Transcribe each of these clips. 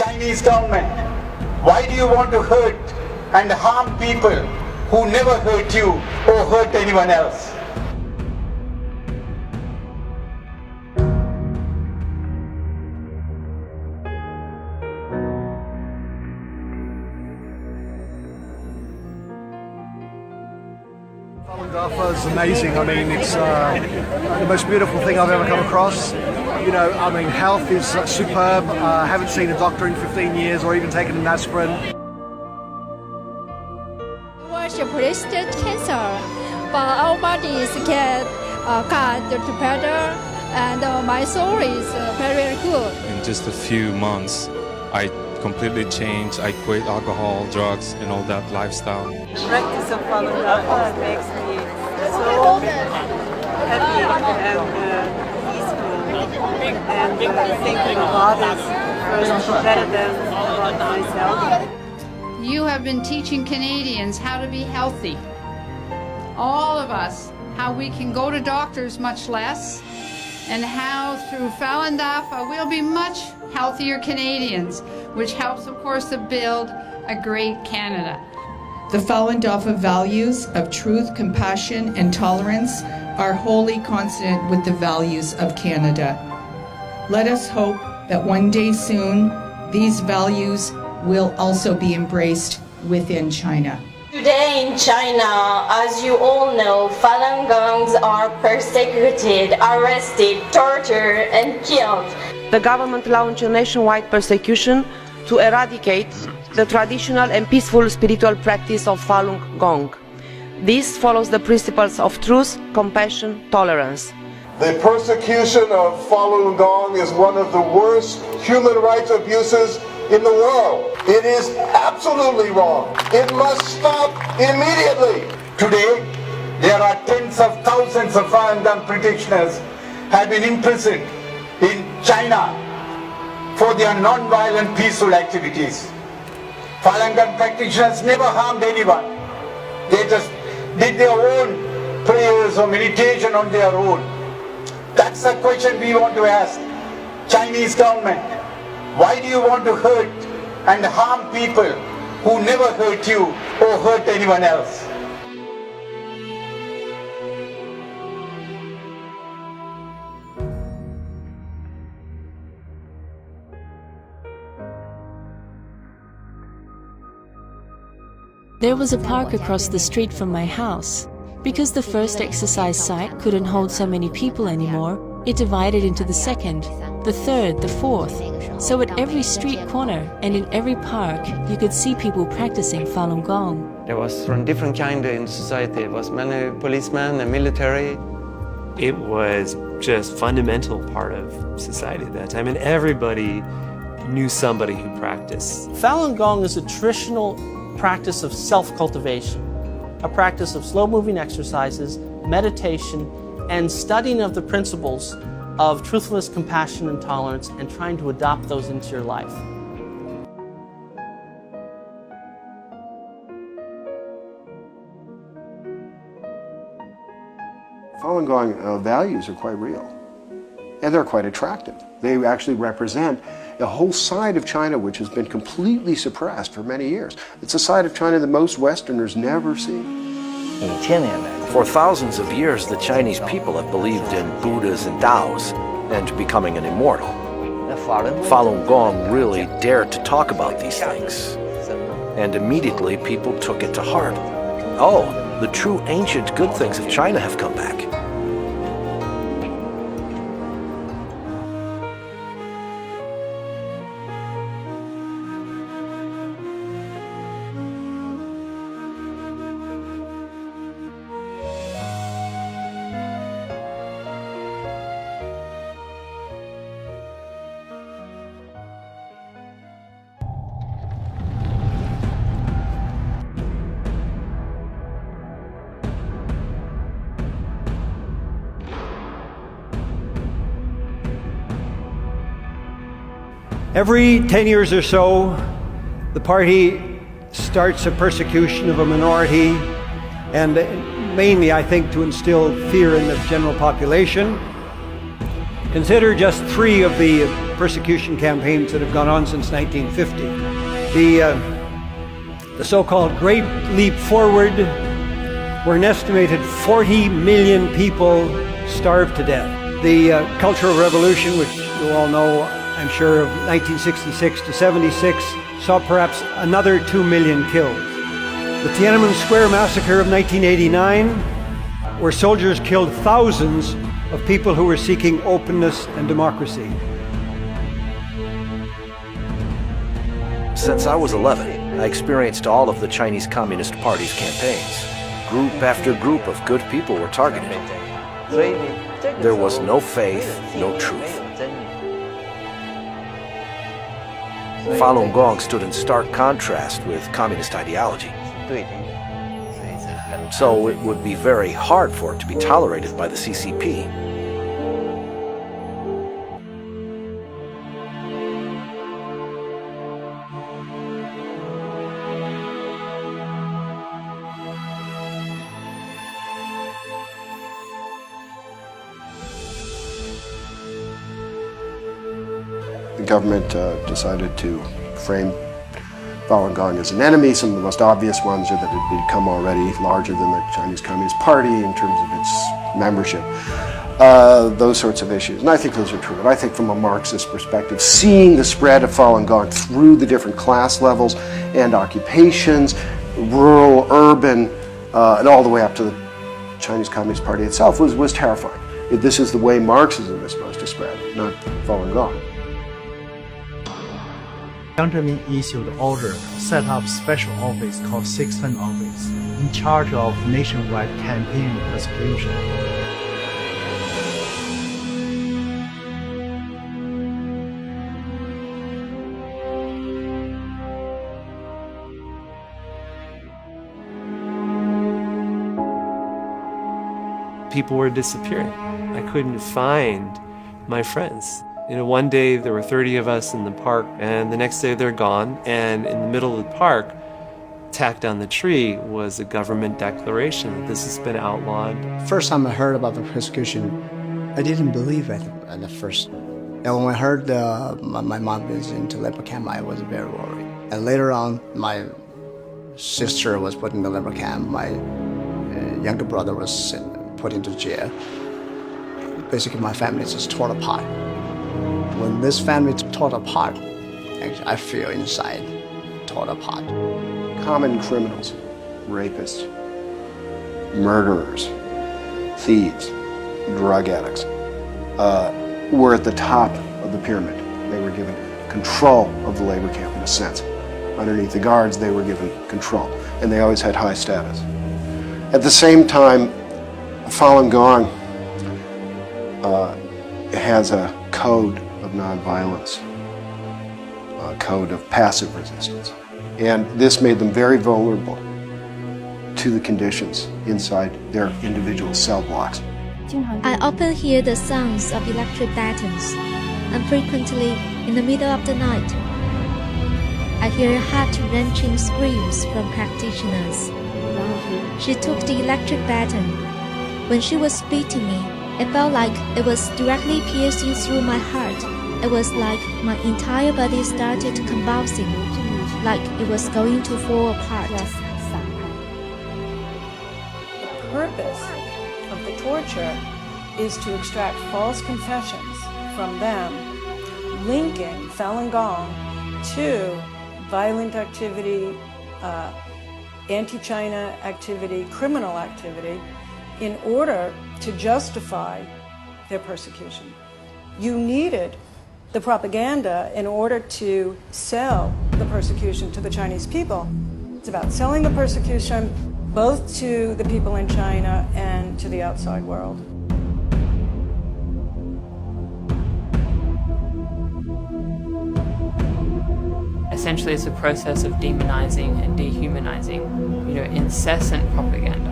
Chinese government, why do you want to hurt and harm people who never hurt you or hurt anyone else? Falun Gong is amazing. I mean, it's the most beautiful thing I've ever come across. You know, I mean, health is superb. I haven't seen a doctor in 15 years or even taken an aspirin. Was prostate cancer, but our bodies get together, and my soul is very good. In just a few months, I completely changed. I quit alcohol, drugs, and all that lifestyle. The practice of Falun Gong makes me so happy and peaceful, and thinking of others first better than about myself. You have been teaching Canadians how to be healthy. All of us, how we can go to doctors much less, and how through Falun Dafa we'll be much healthier Canadians, which helps, of course, to build a great Canada. The Falun Dafa values of truth, compassion, and tolerance are wholly consonant with the values of Canada. Let us hope that one day soon these values will also be embraced within China. Today in China, as you all know, Falun Gongs are persecuted, arrested, tortured, and killed. The government launched a nationwide persecution to eradicate the traditional and peaceful spiritual practice of Falun Gong. This follows the principles of truth, compassion, tolerance. The persecution of Falun Gong is one of the worst human rights abuses in the world. It is absolutely wrong. It must stop immediately. Today, there are tens of thousands of Falun Gong practitioners have been imprisoned in China for their non-violent peaceful activities. Falun Gong practitioners never harmed anyone. They just did their own prayers or meditation on their own. That's the question we want to ask Chinese government. Why do you want to hurt and harm people who never hurt you or hurt anyone else? There was a park across the street from my house. Because the first exercise site couldn't hold so many people anymore, it divided into the second, the third, the fourth. So at every street corner and in every park, you could see people practicing Falun Gong. There was from different kind in society. There was many policemen and military. It was just fundamental part of society at that time, and everybody knew somebody who practiced. Falun Gong is a traditional practice of self-cultivation, a practice of slow-moving exercises, meditation, and studying of the principles of truthfulness, compassion, and tolerance, and trying to adopt those into your life. Falun Gong values are quite real, and they're quite attractive. They actually represent a whole side of China which has been completely suppressed for many years. It's a side of China that most Westerners never see. For thousands of years, the Chinese people have believed in Buddhas and Taos and becoming an immortal. Falun Gong really dared to talk about these things, and immediately people took it to heart. Oh, the true ancient good things of China have come back. Every 10 years or so, the party starts a persecution of a minority, and mainly, I think, to instill fear in the general population. Consider just 3 of the persecution campaigns that have gone on since 1950. The so-called Great Leap Forward, where an estimated 40 million people starved to death. The Cultural Revolution, which you all know, I'm sure, of 1966 to 76, saw perhaps another 2 million killed. The Tiananmen Square massacre of 1989, where soldiers killed thousands of people who were seeking openness and democracy. Since I was 11, I experienced all of the Chinese Communist Party's campaigns. Group after group of good people were targeted. There was no faith, no truth. Falun Gong stood in stark contrast with communist ideology. So it would be very hard for it to be tolerated by the CCP. The government decided to frame Falun Gong as an enemy. Some of the most obvious ones are that it had become already larger than the Chinese Communist Party in terms of its membership. Those sorts of issues. And I think those are true. And I think from a Marxist perspective, seeing the spread of Falun Gong through the different class levels and occupations, rural, urban, and all the way up to the Chinese Communist Party itself was terrifying. This is the way Marxism is supposed to spread, not Falun Gong. Jiang Zemin issued the order, set up special office called Sixth Office, in charge of nationwide campaign persecution. People were disappearing. I couldn't find my friends. You know, one day there were 30 of us in the park, and the next day they're gone, and in the middle of the park, tacked on the tree, was a government declaration that this has been outlawed. First time I heard about the persecution, I didn't believe it at the first. And when I heard my mom was into labor camp, I was very worried. And later on, my sister was put in the labor camp, my younger brother was put into jail. Basically, my family is just torn apart. When this family torn apart, actually, I feel inside torn apart. Common criminals, rapists, murderers, thieves, drug addicts, were at the top of the pyramid. They were given control of the labor camp in a sense. Underneath the guards, they were given control, and they always had high status. At the same time, Falun Gong has a code of nonviolence, a code of passive resistance. And this made them very vulnerable to the conditions inside their individual cell blocks. I often hear the sounds of electric batons, and frequently in the middle of the night, I hear heart-wrenching screams from practitioners. She took the electric baton. When she was beating me, it felt like it was directly piercing through my heart. It was like my entire body started convulsing, like it was going to fall apart. The purpose of the torture is to extract false confessions from them, linking Falun Gong to violent activity, anti-China activity, criminal activity, in order to justify their persecution. You needed the propaganda in order to sell the persecution to the Chinese people. It's about selling the persecution both to the people in China and to the outside world. Essentially, it's a process of demonizing and dehumanizing, incessant propaganda.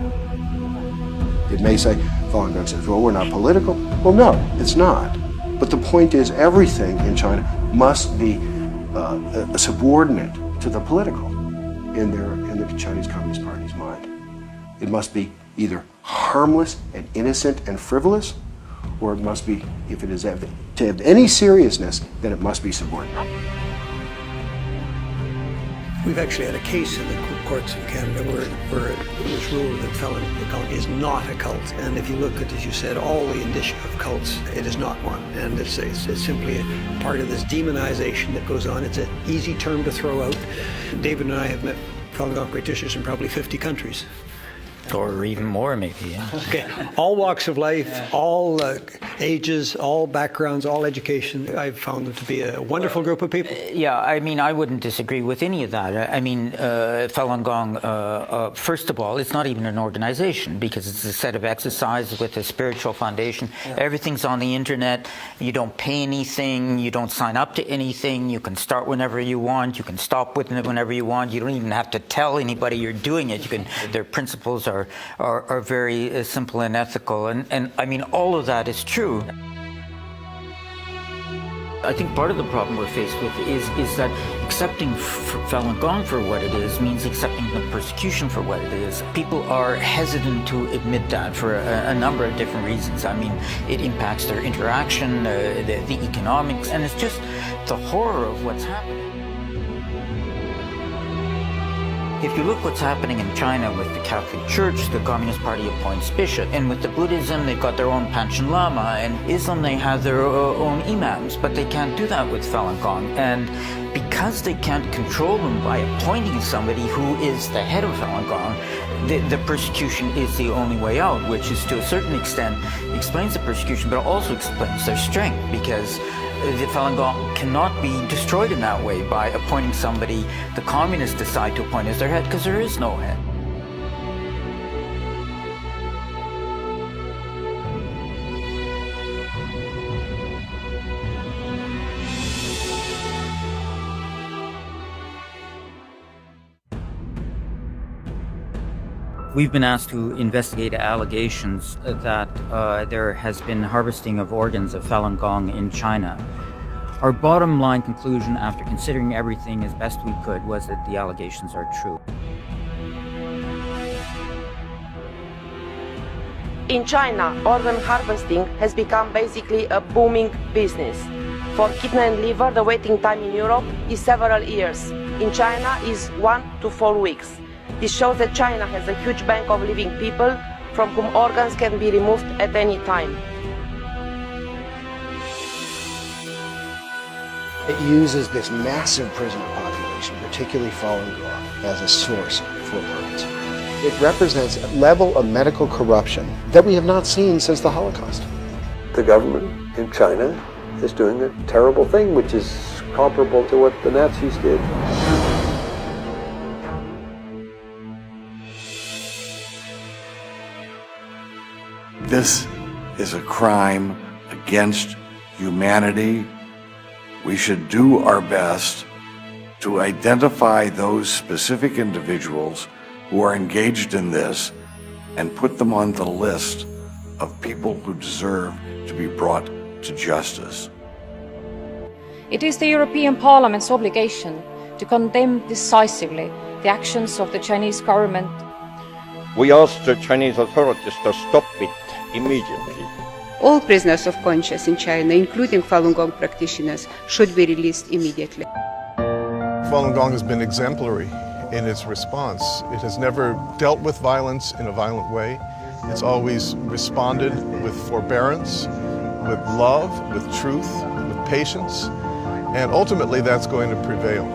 It may say, Falun Gong says, well, we're not political. Well, no, it's not. But the point is, everything in China must be subordinate to the political in the Chinese Communist Party's mind. It must be either harmless and innocent and frivolous, or it must be, if it is to have any seriousness, then it must be subordinate. We've actually had a case in the courts in Canada where it was ruled that Falun Gong is not a cult. And if you look at, as you said, all the indicia of cults, it is not one. And it's simply a part of this demonization that goes on. It's an easy term to throw out. David and I have met Falun Gong practitioners in probably 50 countries. Or even more, maybe. Yeah. Okay. All walks of life, all ages, all backgrounds, all education. I've found them to be a wonderful group of people. Yeah, I mean, I wouldn't disagree with any of that. I mean, Falun Gong, first of all, it's not even an organization because it's a set of exercises with a spiritual foundation. Yeah. Everything's on the internet. You don't pay anything. You don't sign up to anything. You can start whenever you want. You can stop with it whenever you want. You don't even have to tell anybody you're doing it. Their principles are very simple and ethical, and I mean all of that is true. I think part of the problem we're faced with is that accepting Falun Gong for what it is means accepting the persecution for what it is. People are hesitant to admit that for a number of different reasons. I mean, it impacts their interaction, the economics, and it's just the horror of what's happening. If you look what's happening in China with the Catholic Church, the Communist Party appoints bishop, and with the Buddhism, they've got their own Panchen Lama, and Islam, they have their own imams, but they can't do that with Falun Gong. And because they can't control them by appointing somebody who is the head of Falun Gong, the persecution is the only way out, which is to a certain extent explains the persecution, but also explains their strength, because the Falun Gong cannot be destroyed in that way by appointing somebody the communists decide to appoint as their head, because there is no head. We've been asked to investigate allegations that there has been harvesting of organs of Falun Gong in China. Our bottom line conclusion, after considering everything as best we could, was that the allegations are true. In China, organ harvesting has become basically a booming business. For kidney and liver, the waiting time in Europe is several years. In China is 1 to 4 weeks. This shows that China has a huge bank of living people from whom organs can be removed at any time. It uses this massive prisoner population, particularly Falun Gong, as a source for organs. It represents a level of medical corruption that we have not seen since the Holocaust. The government in China is doing a terrible thing, which is comparable to what the Nazis did. This is a crime against humanity. We should do our best to identify those specific individuals who are engaged in this and put them on the list of people who deserve to be brought to justice. It is the European Parliament's obligation to condemn decisively the actions of the Chinese government. We ask the Chinese authorities to stop it immediately. All prisoners of conscience in China, including Falun Gong practitioners, should be released immediately. Falun Gong has been exemplary in its response. It has never dealt with violence in a violent way. It's always responded with forbearance, with love, with truth, with patience, and ultimately that's going to prevail.